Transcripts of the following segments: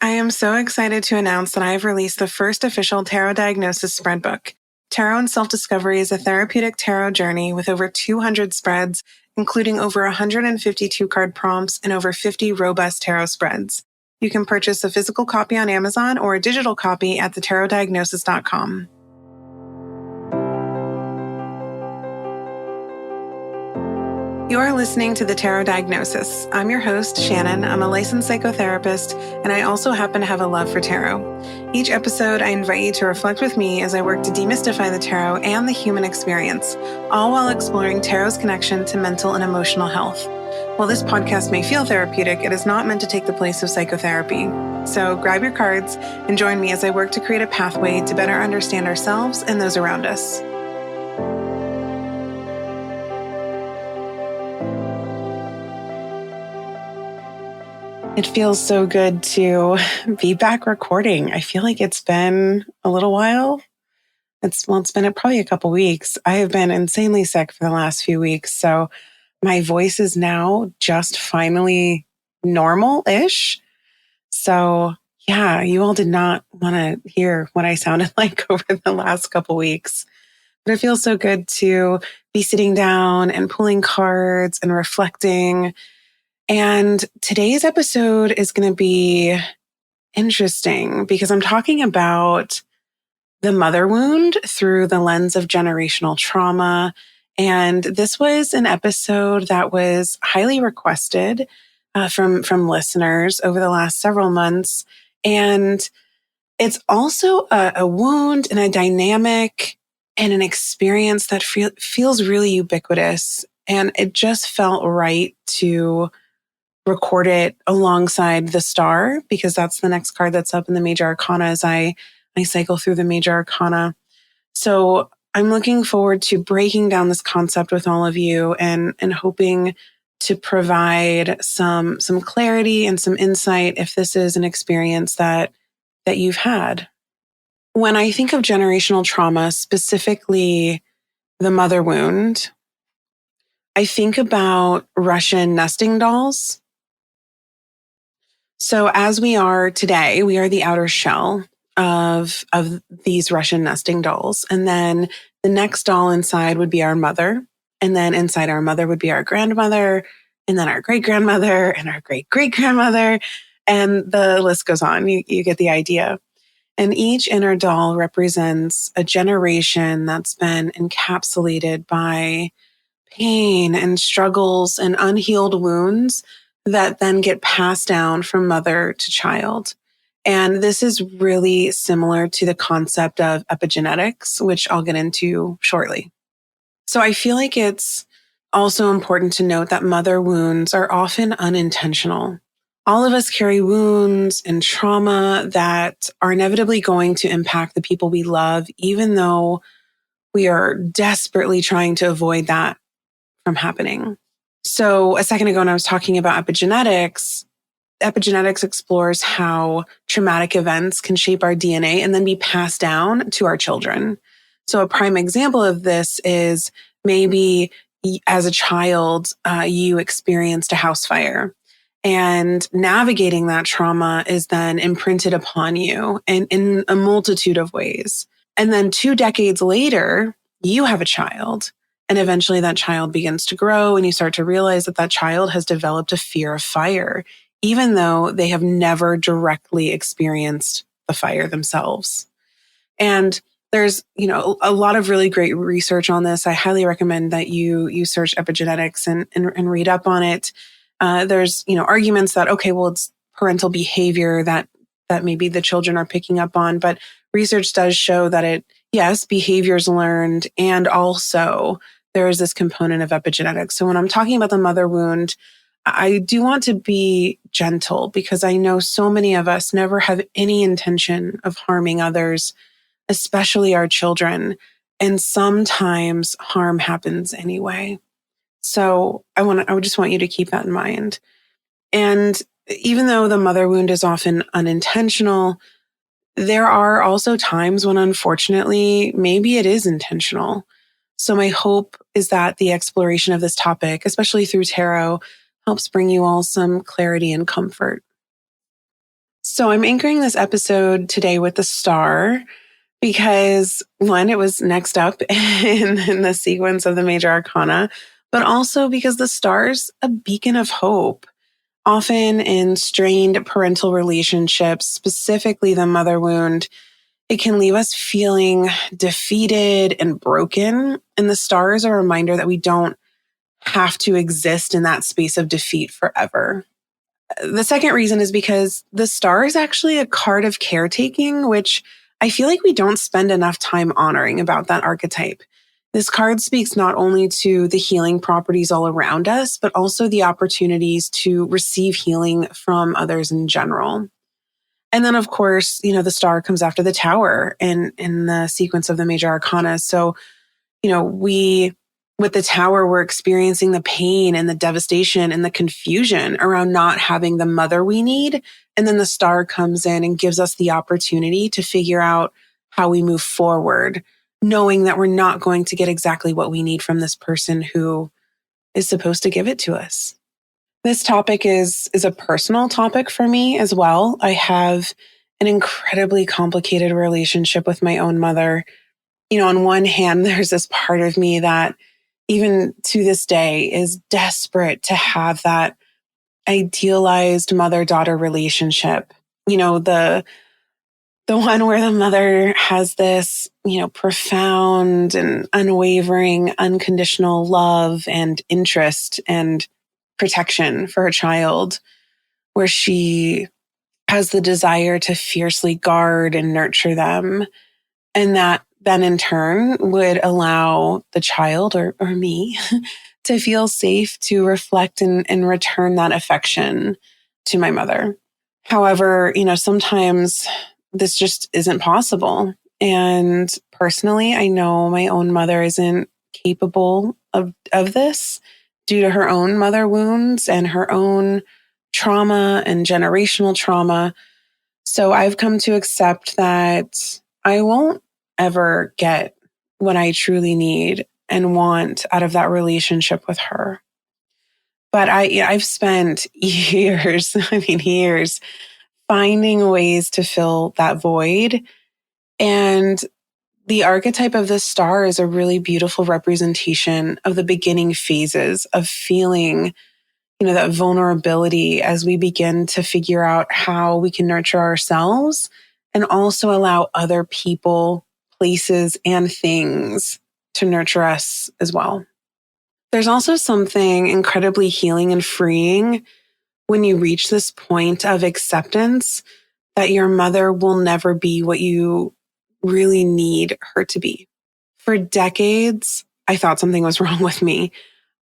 I am so excited to announce that I have released the first official tarot diagnosis spread book. Tarot and Self-Discovery is a therapeutic tarot journey with over 200 spreads, including over 152 card prompts and over 50 robust tarot spreads. You can purchase a physical copy on Amazon or a digital copy at thetarotdiagnosis.com. You are listening to The Tarot Diagnosis. I'm your host, Shannon. I'm a licensed psychotherapist, and I also happen to have a love for tarot. Each episode, I invite you to reflect with me as I work to demystify the tarot and the human experience, all while exploring tarot's connection to mental and emotional health. While this podcast may feel therapeutic, it is not meant to take the place of psychotherapy. So grab your cards and join me as I work to create a pathway to better understand ourselves and those around us. It feels so good to be back recording. I feel like it's been a little while. It's been probably a couple weeks. I have been insanely sick for the last few weeks. So my voice is now just finally normal-ish. So yeah, you all did not want to hear what I sounded like over the last couple weeks. But it feels so good to be sitting down and pulling cards and reflecting. And today's episode is going to be interesting because I'm talking about the mother wound through the lens of generational trauma. And this was an episode that was highly requested from listeners over the last several months. And it's also a wound and a dynamic and an experience that feels really ubiquitous. And it just felt right to record it alongside the star, because that's the next card that's up in the major arcana as I cycle through the major arcana. So I'm looking forward to breaking down this concept with all of you and hoping to provide some clarity and some insight if this is an experience that you've had. When I think of generational trauma, specifically the mother wound, I think about Russian nesting dolls. So as we are today, we are the outer shell of these Russian nesting dolls. And then the next doll inside would be our mother. And then inside our mother would be our grandmother, and then our great-grandmother and our great-great-grandmother. And the list goes on. You get the idea. And each inner doll represents a generation that's been encapsulated by pain and struggles and unhealed wounds that then get passed down from mother to child. And this is really similar to the concept of epigenetics, which I'll get into shortly. So I feel like it's also important to note that mother wounds are often unintentional. All of us carry wounds and trauma that are inevitably going to impact the people we love, even though we are desperately trying to avoid that from happening. So a second ago, when I was talking about epigenetics explores how traumatic events can shape our DNA and then be passed down to our children. So a prime example of this is maybe as a child, you experienced a house fire, and navigating that trauma is then imprinted upon you in a multitude of ways. And then 2 decades later, you have a child. And eventually that child begins to grow, and you start to realize that that child has developed a fear of fire, even though they have never directly experienced the fire themselves. And there's, a lot of really great research on this. I highly recommend that you search epigenetics and read up on it. There's, arguments that, okay, well, it's parental behavior that maybe the children are picking up on, but research does show that yes, behaviors learned, and also there is this component of epigenetics. So when I'm talking about the mother wound, I do want to be gentle because I know so many of us never have any intention of harming others, especially our children. And sometimes harm happens anyway. So I would just want you to keep that in mind. And even though the mother wound is often unintentional, there are also times when, unfortunately, maybe it is intentional. So my hope is that the exploration of this topic, especially through tarot, helps bring you all some clarity and comfort. So I'm anchoring this episode today with the star because one, it was next up in the sequence of the major arcana, but also because the star's a beacon of hope. Often in strained parental relationships, specifically the mother wound, it can leave us feeling defeated and broken. And the star is a reminder that we don't have to exist in that space of defeat forever. The second reason is because the star is actually a card of caretaking, which I feel like we don't spend enough time honoring about that archetype. This card speaks not only to the healing properties all around us, but also the opportunities to receive healing from others in general. And then, of course, the star comes after the tower in the sequence of the major arcana. So we, with the tower, we're experiencing the pain and the devastation and the confusion around not having the mother we need. And then the star comes in and gives us the opportunity to figure out how we move forward, knowing that we're not going to get exactly what we need from this person who is supposed to give it to us. This topic is a personal topic for me as well. I have an incredibly complicated relationship with my own mother. On one hand, there's this part of me that even to this day is desperate to have that idealized mother-daughter relationship. The one where the mother has this, profound and unwavering, unconditional love and interest and protection for her child, where she has the desire to fiercely guard and nurture them. And that then in turn would allow the child or me to feel safe to reflect and return that affection to my mother. However, sometimes this just isn't possible. And personally, I know my own mother isn't capable of this due to her own mother wounds and her own trauma and generational trauma. So I've come to accept that I won't ever get what I truly need and want out of that relationship with her. But I've spent years, years finding ways to fill that void. And the archetype of the star is a really beautiful representation of the beginning phases of feeling, that vulnerability as we begin to figure out how we can nurture ourselves and also allow other people, places, and things to nurture us as well. There's also something incredibly healing and freeing when you reach this point of acceptance that your mother will never be what you really need her to be. For decades, I thought something was wrong with me.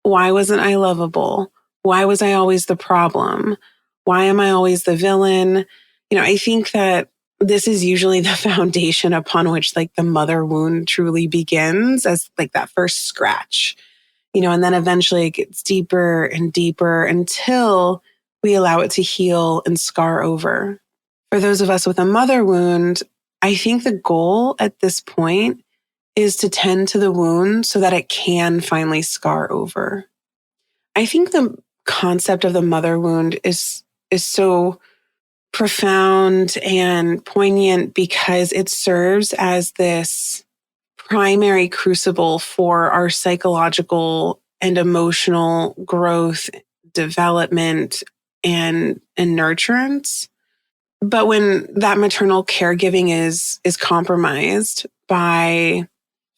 Why wasn't I lovable? Why was I always the problem? Why am I always the villain? I think that this is usually the foundation upon which the mother wound truly begins as that first scratch, and then eventually it gets deeper and deeper until we allow it to heal and scar over. For those of us with a mother wound, I think the goal at this point is to tend to the wound so that it can finally scar over. I think the concept of the mother wound is so profound and poignant because it serves as this primary crucible for our psychological and emotional growth, development, and nurturance. But when that maternal caregiving is compromised by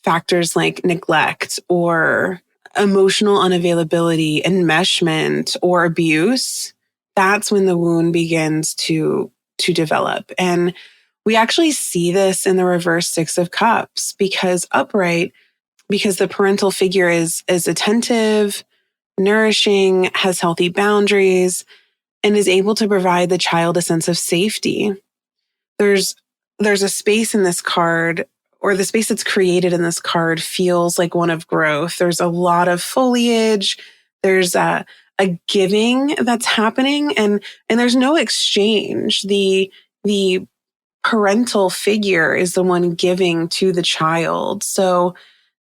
factors like neglect or emotional unavailability, enmeshment, or abuse, that's when the wound begins to develop. And we actually see this in the reverse Six of Cups because the parental figure is attentive, nourishing, has healthy boundaries, and is able to provide the child a sense of safety. There's a space in this card, or the space that's created in this card feels like one of growth. There's a lot of foliage. There's a giving that's happening, and there's no exchange. The parental figure is the one giving to the child. So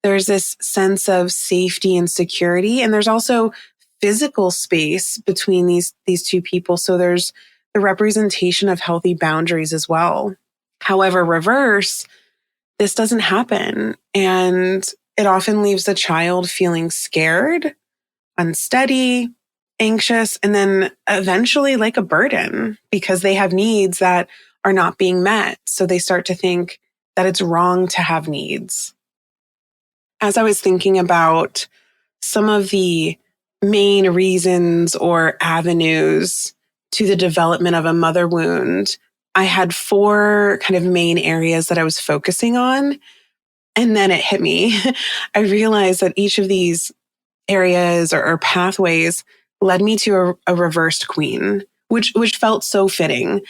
there's this sense of safety and security, and there's also physical space between these two people. So there's the representation of healthy boundaries as well. However, reverse, this doesn't happen. And it often leaves the child feeling scared, unsteady, anxious, and then eventually like a burden because they have needs that are not being met. So they start to think that it's wrong to have needs. As I was thinking about some of the main reasons or avenues to the development of a mother wound, I had 4 kind of main areas that I was focusing on. And then it hit me. I realized that each of these areas or pathways led me to a reversed queen, which felt so fitting.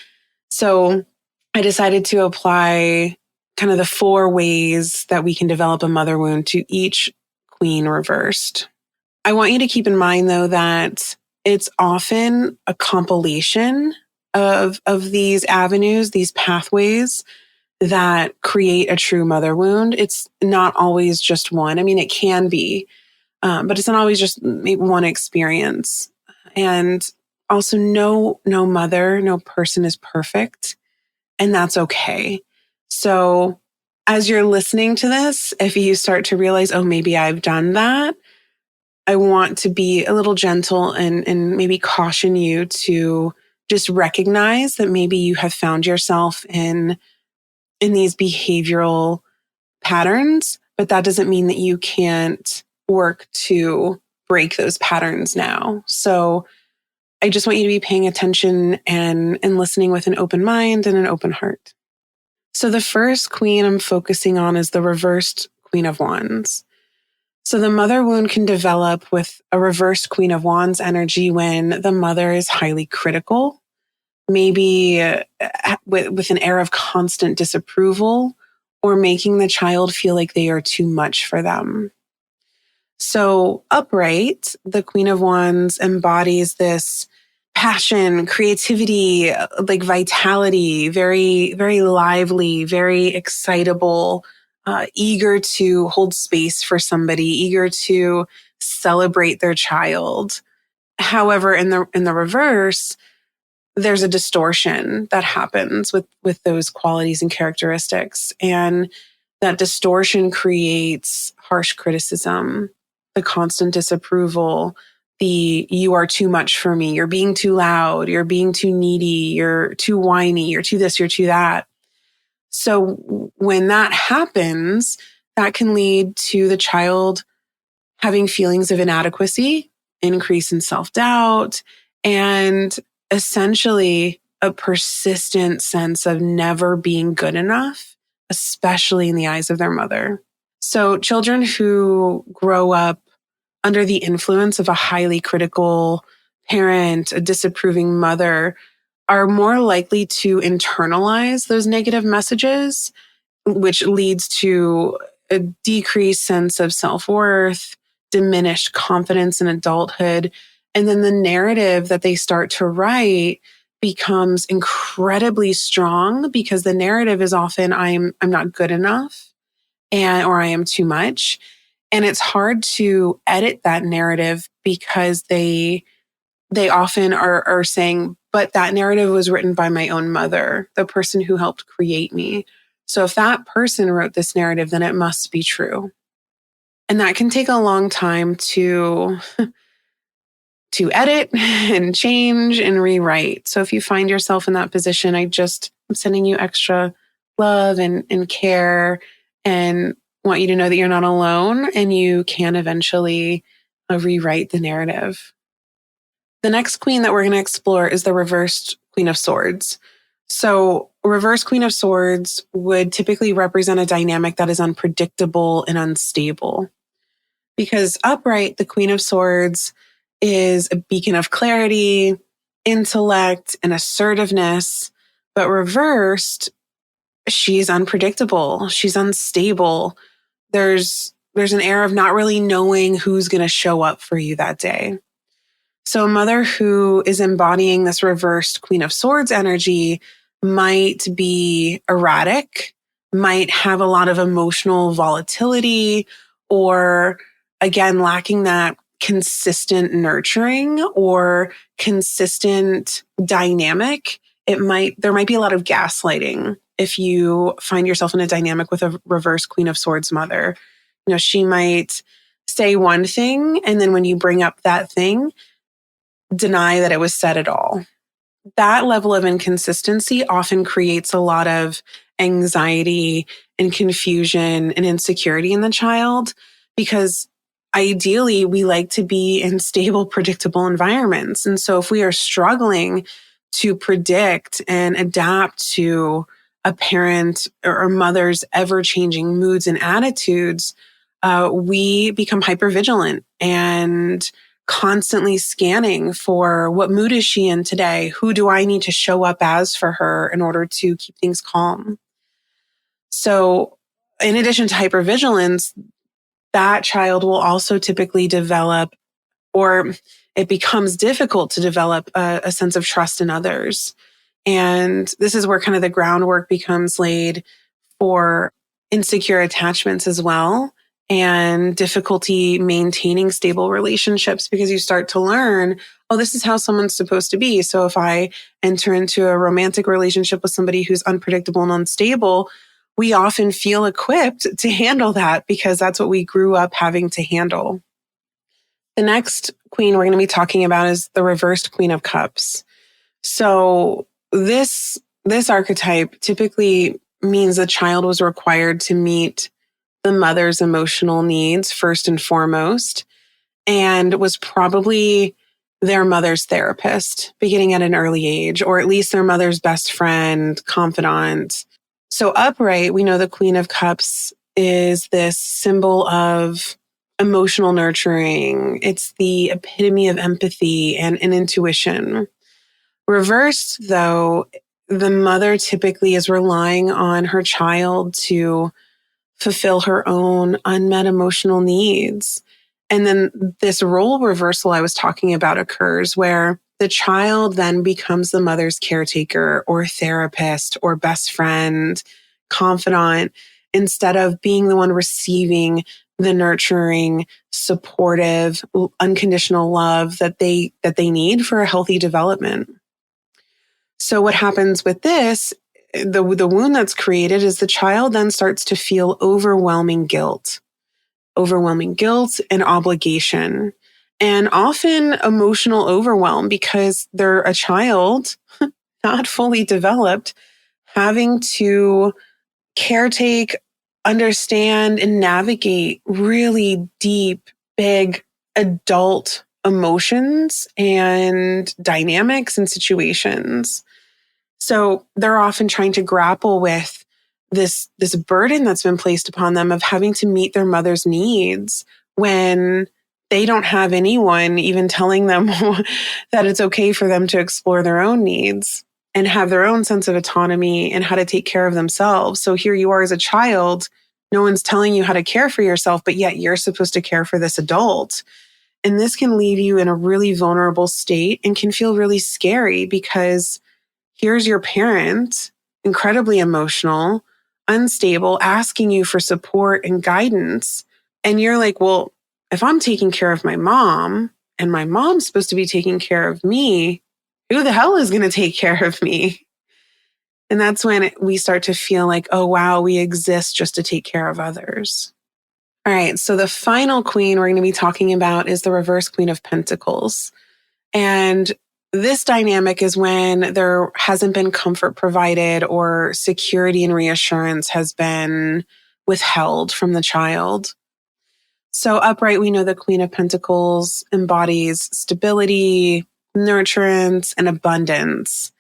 So I decided to apply kind of the 4 ways that we can develop a mother wound to each queen reversed. I want you to keep in mind, though, that it's often a compilation of these avenues, these pathways that create a true mother wound. It's not always just one. I mean, it can be, but it's not always just maybe one experience. And also, no mother, no person is perfect, and that's okay. So as you're listening to this, if you start to realize, oh, maybe I've done that, I want to be a little gentle and maybe caution you to just recognize that maybe you have found yourself in these behavioral patterns, but that doesn't mean that you can't work to break those patterns now. So I just want you to be paying attention and listening with an open mind and an open heart. So the first queen I'm focusing on is the reversed Queen of Wands. So the mother wound can develop with a reversed Queen of Wands energy when the mother is highly critical, maybe with an air of constant disapproval, or making the child feel like they are too much for them. So upright, the Queen of Wands embodies this passion, creativity, like vitality, very, very lively, very excitable, eager to hold space for somebody, eager to celebrate their child. However, in the reverse, there's a distortion that happens with those qualities and characteristics. And that distortion creates harsh criticism, the constant disapproval, the you are too much for me, you're being too loud, you're being too needy, you're too whiny, you're too this, you're too that. So when that happens, that can lead to the child having feelings of inadequacy, increase in self-doubt, and essentially a persistent sense of never being good enough, especially in the eyes of their mother. So children who grow up under the influence of a highly critical parent, a disapproving mother, are more likely to internalize those negative messages, which leads to a decreased sense of self-worth, diminished confidence in adulthood. And then the narrative that they start to write becomes incredibly strong because the narrative is often I'm not good enough or I am too much. And it's hard to edit that narrative because they often are saying, but that narrative was written by my own mother, the person who helped create me. So if that person wrote this narrative, then it must be true. And that can take a long time to edit and change and rewrite. So if you find yourself in that position, I'm sending you extra love and care and want you to know that you're not alone and you can eventually rewrite the narrative. The next queen that we're going to explore is the reversed Queen of Swords. So reverse Queen of Swords would typically represent a dynamic that is unpredictable and unstable. Because upright, the Queen of Swords is a beacon of clarity, intellect, and assertiveness. But reversed, she's unpredictable. She's unstable. There's an air of not really knowing who's going to show up for you that day. So a mother who is embodying this reversed Queen of Swords energy might be erratic, might have a lot of emotional volatility, or again, lacking that consistent nurturing or consistent dynamic, there might be a lot of gaslighting. If you find yourself in a dynamic with a reverse Queen of Swords mother, she might say one thing, and then when you bring up that thing, deny that it was said at all. That level of inconsistency often creates a lot of anxiety and confusion and insecurity in the child, because ideally we like to be in stable, predictable environments. And so if we are struggling to predict and adapt to a parent or a mother's ever-changing moods and attitudes, we become hypervigilant and constantly scanning for what mood is she in today? Who do I need to show up as for her in order to keep things calm? So in addition to hypervigilance, that child will also typically develop, or it becomes difficult to develop a sense of trust in others. And this is where kind of the groundwork becomes laid for insecure attachments as well, and difficulty maintaining stable relationships, because you start to learn, oh, this is how someone's supposed to be. So if I enter into a romantic relationship with somebody who's unpredictable and unstable, we often feel equipped to handle that because that's what we grew up having to handle. The next queen we're going to be talking about is the reversed Queen of Cups. So this archetype typically means the child was required to meet the mother's emotional needs first and foremost, and was probably their mother's therapist beginning at an early age, or at least their mother's best friend, confidant. So upright, we know the Queen of Cups is this symbol of emotional nurturing. It's the epitome of empathy and intuition. Reversed, though, the mother typically is relying on her child to fulfill her own unmet emotional needs. And then this role reversal I was talking about occurs where the child then becomes the mother's caretaker or therapist or best friend, confidant, instead of being the one receiving the nurturing, supportive, unconditional love that they need for a healthy development. So what happens with this, the wound that's created, is the child then starts to feel overwhelming guilt and obligation, and often emotional overwhelm because they're a child, not fully developed, having to caretake, understand, and navigate really deep, big adult emotions and dynamics and situations. So they're often trying to grapple with this burden that's been placed upon them of having to meet their mother's needs when they don't have anyone even telling them that it's okay for them to explore their own needs and have their own sense of autonomy and how to take care of themselves. So here you are as a child, no one's telling you how to care for yourself, but yet you're supposed to care for this adult. And this can leave you in a really vulnerable state and can feel really scary, because here's your parent, incredibly emotional, unstable, asking you for support and guidance. And you're like, well, if I'm taking care of my mom and my mom's supposed to be taking care of me, who the hell is going to take care of me? And that's when we start to feel like, oh, wow, we exist just to take care of others. All right. So the final queen we're going to be talking about is the reverse Queen of Pentacles. And this dynamic is when there hasn't been comfort provided or security and reassurance has been withheld from the child. So upright, we know the Queen of Pentacles embodies stability, nurturance, and abundance.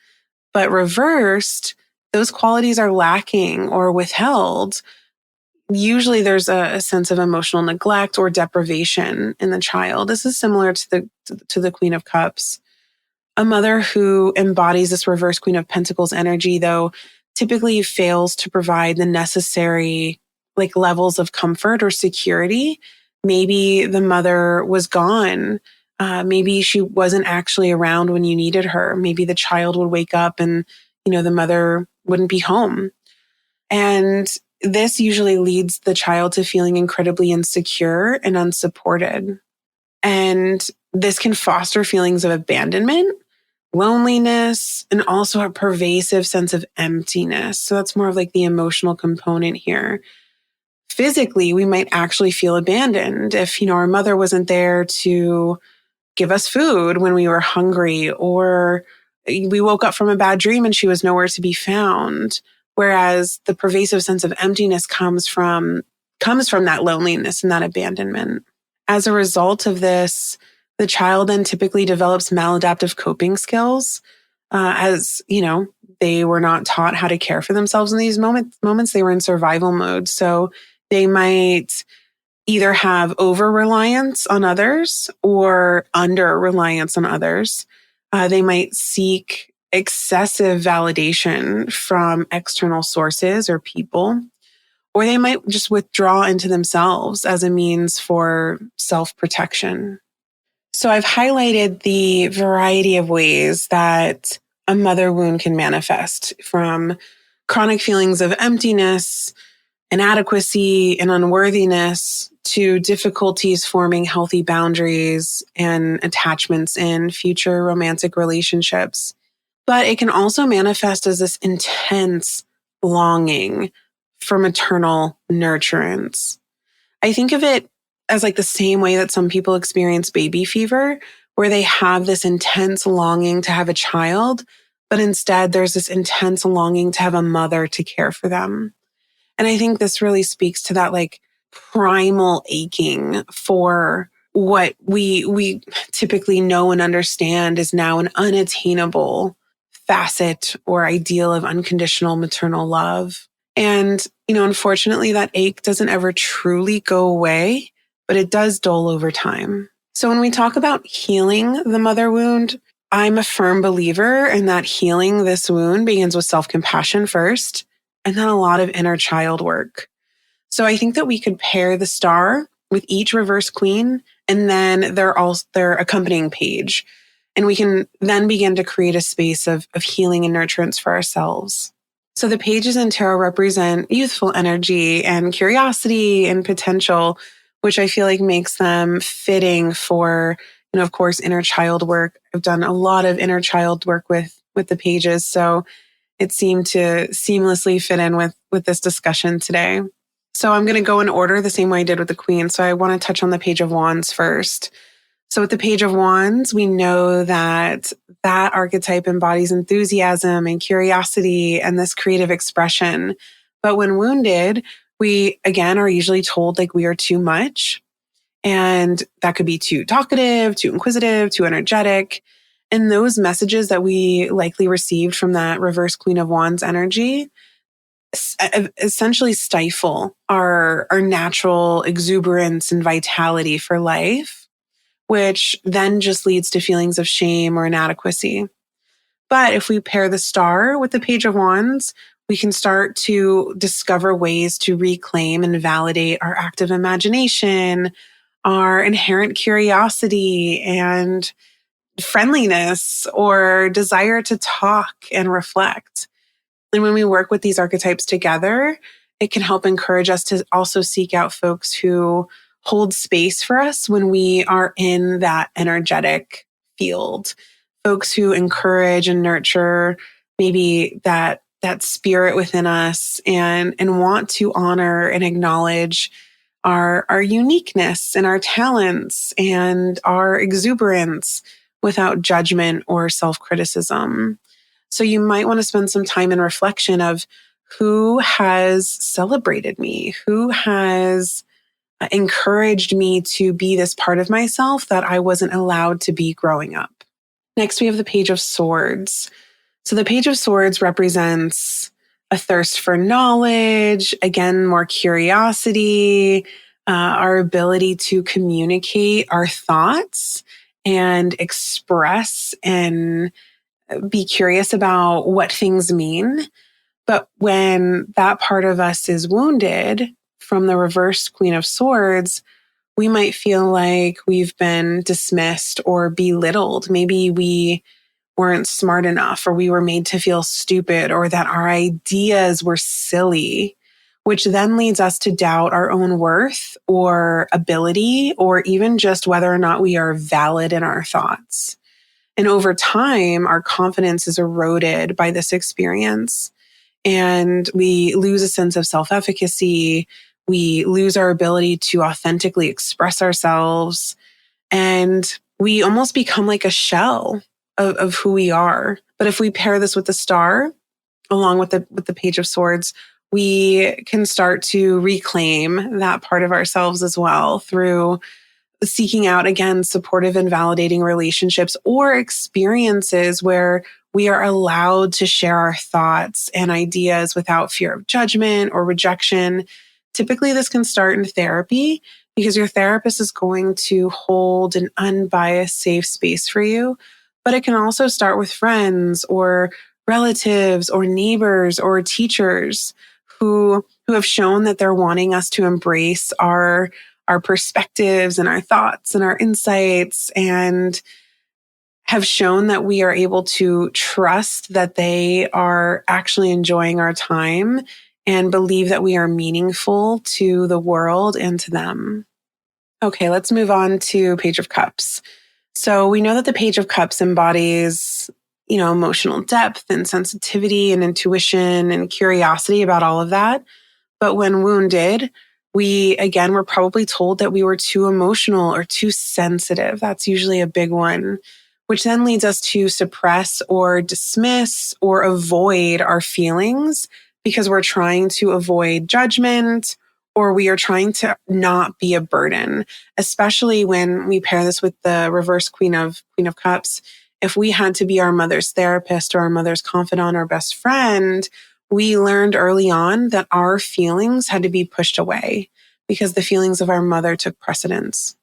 But reversed, those qualities are lacking or withheld. Usually there's a sense of emotional neglect or deprivation in the child. This is similar to the Queen of Cups. A mother who embodies this reverse Queen of Pentacles energy, though, typically fails to provide the necessary levels of comfort or security. Maybe the mother was gone. Maybe she wasn't actually around when you needed her. Maybe the child would wake up and, the mother wouldn't be home. And this usually leads the child to feeling incredibly insecure and unsupported. And this can foster feelings of abandonment, loneliness, and also a pervasive sense of emptiness. So that's more of like the emotional component here. Physically, we might actually feel abandoned if, our mother wasn't there to give us food when we were hungry, or we woke up from a bad dream and she was nowhere to be found. Whereas the pervasive sense of emptiness comes from that loneliness and that abandonment. As a result of this, the child then typically develops maladaptive coping skills, as they were not taught how to care for themselves in these moments. They were in survival mode. So they might either have over reliance on others or under reliance on others. They might seek excessive validation from external sources or people, or they might just withdraw into themselves as a means for self-protection. So I've highlighted the variety of ways that a mother wound can manifest, from chronic feelings of emptiness, inadequacy, and unworthiness to difficulties forming healthy boundaries and attachments in future romantic relationships. But it can also manifest as this intense longing for maternal nurturance. I think of it as like the same way that some people experience baby fever, where they have this intense longing to have a child, but instead there's this intense longing to have a mother to care for them. And I think this really speaks to that like primal aching for what we typically know and understand is now an unattainable facet or ideal of unconditional maternal love. And, unfortunately, that ache doesn't ever truly go away, but it does dull over time. So when we talk about healing the mother wound, I'm a firm believer in that healing this wound begins with self-compassion first, and then a lot of inner child work. So I think that we could pair the star with each reverse queen and then their accompanying page. And we can then begin to create a space of healing and nurturance for ourselves. So the pages in tarot represent youthful energy and curiosity and potential, which I feel like makes them fitting for, of course, inner child work. I've done a lot of inner child work with the pages. So it seemed to seamlessly fit in with this discussion today. So I'm going to go in order the same way I did with the Queen. So I want to touch on the Page of Wands first. So with the Page of Wands, we know that archetype embodies enthusiasm and curiosity and this creative expression. But when wounded, we again are usually told like we are too much. And that could be too talkative, too inquisitive, too energetic. And those messages that we likely received from that reverse Queen of Wands energy essentially stifle our natural exuberance and vitality for life, which then just leads to feelings of shame or inadequacy. But if we pair the star with the Page of Wands, we can start to discover ways to reclaim and validate our active imagination, our inherent curiosity and friendliness, or desire to talk and reflect. And when we work with these archetypes together, it can help encourage us to also seek out folks who hold space for us when we are in that energetic field. Folks who encourage and nurture maybe that spirit within us and want to honor and acknowledge our uniqueness and our talents and our exuberance without judgment or self-criticism. So you might want to spend some time in reflection of who has celebrated me, who has encouraged me to be this part of myself that I wasn't allowed to be growing up. Next, we have the Page of Swords. So the Page of Swords represents a thirst for knowledge, again, more curiosity, our ability to communicate our thoughts and express and be curious about what things mean. But when that part of us is wounded from the reverse Queen of Swords, we might feel like we've been dismissed or belittled. Maybe we weren't smart enough, or we were made to feel stupid, or that our ideas were silly, which then leads us to doubt our own worth or ability, or even just whether or not we are valid in our thoughts. And over time, our confidence is eroded by this experience. And we lose a sense of self-efficacy. We lose our ability to authentically express ourselves. And we almost become like a shell of who we are. But if we pair this with the star, along with the Page of Swords, we can start to reclaim that part of ourselves as well through seeking out, again, supportive and validating relationships or experiences where we are allowed to share our thoughts and ideas without fear of judgment or rejection. Typically, this can start in therapy because your therapist is going to hold an unbiased, safe space for you. But it can also start with friends or relatives or neighbors or teachers who have shown that they're wanting us to embrace our perspectives and our thoughts and our insights, and have shown that we are able to trust that they are actually enjoying our time and believe that we are meaningful to the world and to them. Okay, let's move on to Page of Cups. So we know that the Page of Cups embodies, emotional depth and sensitivity and intuition and curiosity about all of that. But when wounded, we, again, were probably told that we were too emotional or too sensitive. That's usually a big one, which then leads us to suppress or dismiss or avoid our feelings because we're trying to avoid judgment or we are trying to not be a burden, especially when we pair this with the reverse Queen of Cups. If we had to be our mother's therapist or our mother's confidant or best friend, we learned early on that our feelings had to be pushed away because the feelings of our mother took precedence.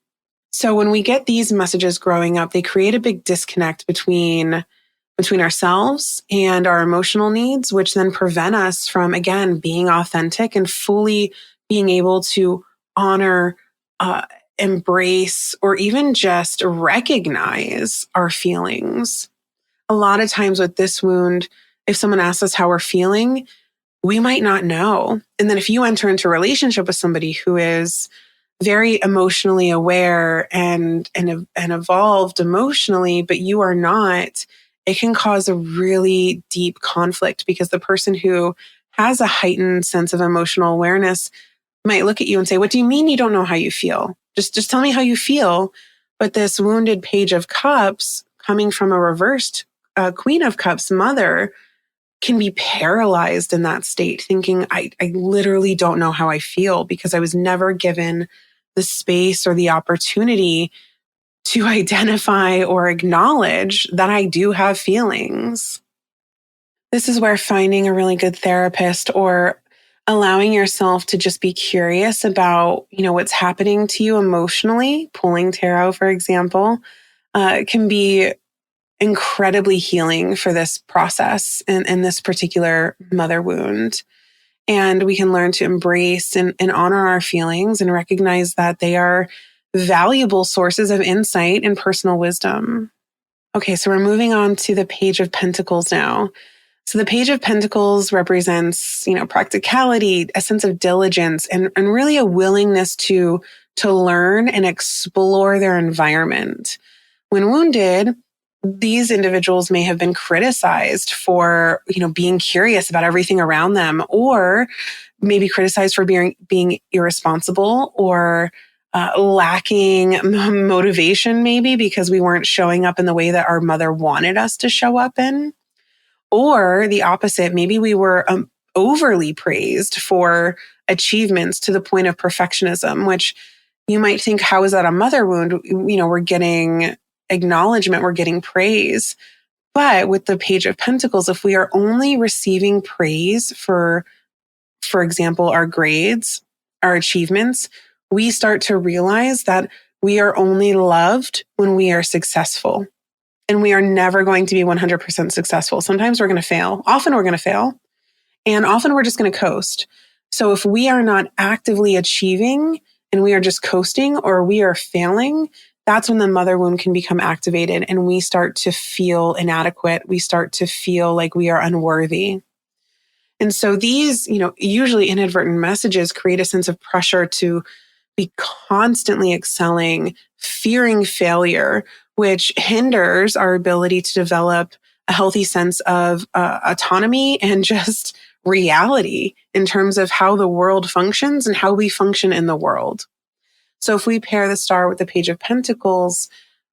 So when we get these messages growing up, they create a big disconnect between ourselves and our emotional needs, which then prevent us from, again, being authentic and fully being able to honor, embrace, or even just recognize our feelings. A lot of times with this wound, if someone asks us how we're feeling, we might not know. And then if you enter into a relationship with somebody who is very emotionally aware and evolved emotionally, but you are not, it can cause a really deep conflict because the person who has a heightened sense of emotional awareness might look at you and say, "What do you mean you don't know how you feel? Just tell me how you feel." But this wounded Page of Cups coming from a reversed Queen of Cups mother can be paralyzed in that state, thinking, I literally don't know how I feel because I was never given the space or the opportunity to identify or acknowledge that I do have feelings. This is where finding a really good therapist or allowing yourself to just be curious about, what's happening to you emotionally, pulling tarot, for example, can be incredibly healing for this process and this particular mother wound. And we can learn to embrace and honor our feelings and recognize that they are valuable sources of insight and personal wisdom. Okay, so we're moving on to the Page of Pentacles now. So the Page of Pentacles represents, practicality, a sense of diligence, and really a willingness to learn and explore their environment. When wounded, these individuals may have been criticized for, being curious about everything around them, or maybe criticized for being irresponsible or lacking motivation, maybe because we weren't showing up in the way that our mother wanted us to show up in. Or the opposite, maybe we were overly praised for achievements to the point of perfectionism, which you might think, how is that a mother wound? We're getting acknowledgement, we're getting praise. But with the Page of Pentacles, if we are only receiving praise for example, our grades, our achievements, we start to realize that we are only loved when we are successful. And we are never going to be 100% successful. Sometimes we're going to fail. Often we're going to fail. And often we're just going to coast. So if we are not actively achieving and we are just coasting or we are failing, that's when the mother wound can become activated and we start to feel inadequate. We start to feel like we are unworthy. And so these, usually inadvertent messages create a sense of pressure to be constantly excelling, fearing failure, which hinders our ability to develop a healthy sense of autonomy and just reality in terms of how the world functions and how we function in the world. So if we pair the star with the Page of Pentacles,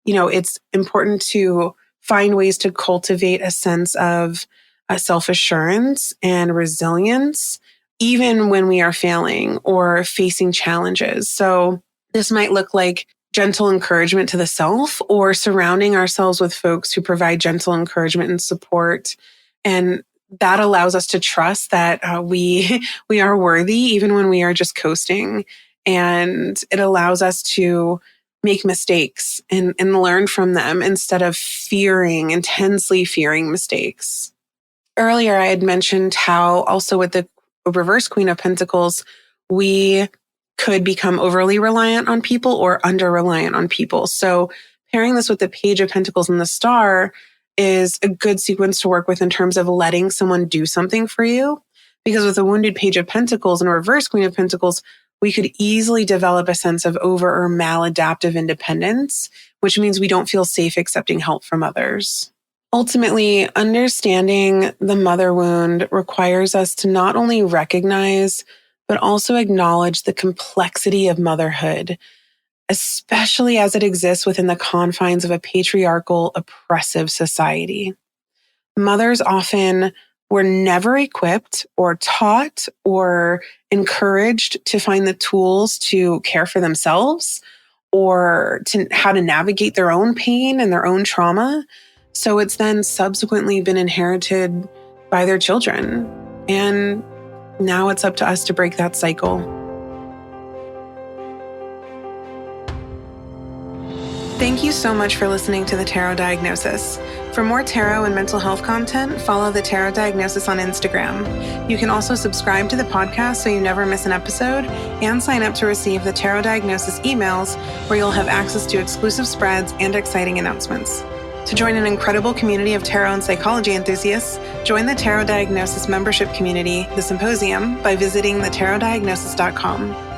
it's important to find ways to cultivate a sense of self-assurance and resilience, even when we are failing or facing challenges. So this might look like gentle encouragement to the self, or surrounding ourselves with folks who provide gentle encouragement and support. And that allows us to trust that we are worthy, even when we are just coasting. And it allows us to make mistakes and learn from them instead of intensely fearing mistakes. Earlier, I had mentioned how also with the reverse Queen of Pentacles, we could become overly reliant on people or under reliant on people. So pairing this with the Page of Pentacles and the Star is a good sequence to work with in terms of letting someone do something for you. Because with a wounded Page of Pentacles and a reverse Queen of Pentacles, we could easily develop a sense of over or maladaptive independence, which means we don't feel safe accepting help from others. Ultimately, understanding the mother wound requires us to not only recognize, but also acknowledge the complexity of motherhood, especially as it exists within the confines of a patriarchal, oppressive society. Mothers often were never equipped or taught or encouraged to find the tools to care for themselves or to how to navigate their own pain and their own trauma. So it's then subsequently been inherited by their children. And now it's up to us to break that cycle. Thank you so much for listening to the Tarot Diagnosis. For more tarot and mental health content, follow the Tarot Diagnosis on Instagram. You can also subscribe to the podcast so you never miss an episode, and sign up to receive the Tarot Diagnosis emails, where you'll have access to exclusive spreads and exciting announcements. To join an incredible community of tarot and psychology enthusiasts, join the Tarot Diagnosis membership community, The Symposium, by visiting thetarotdiagnosis.com.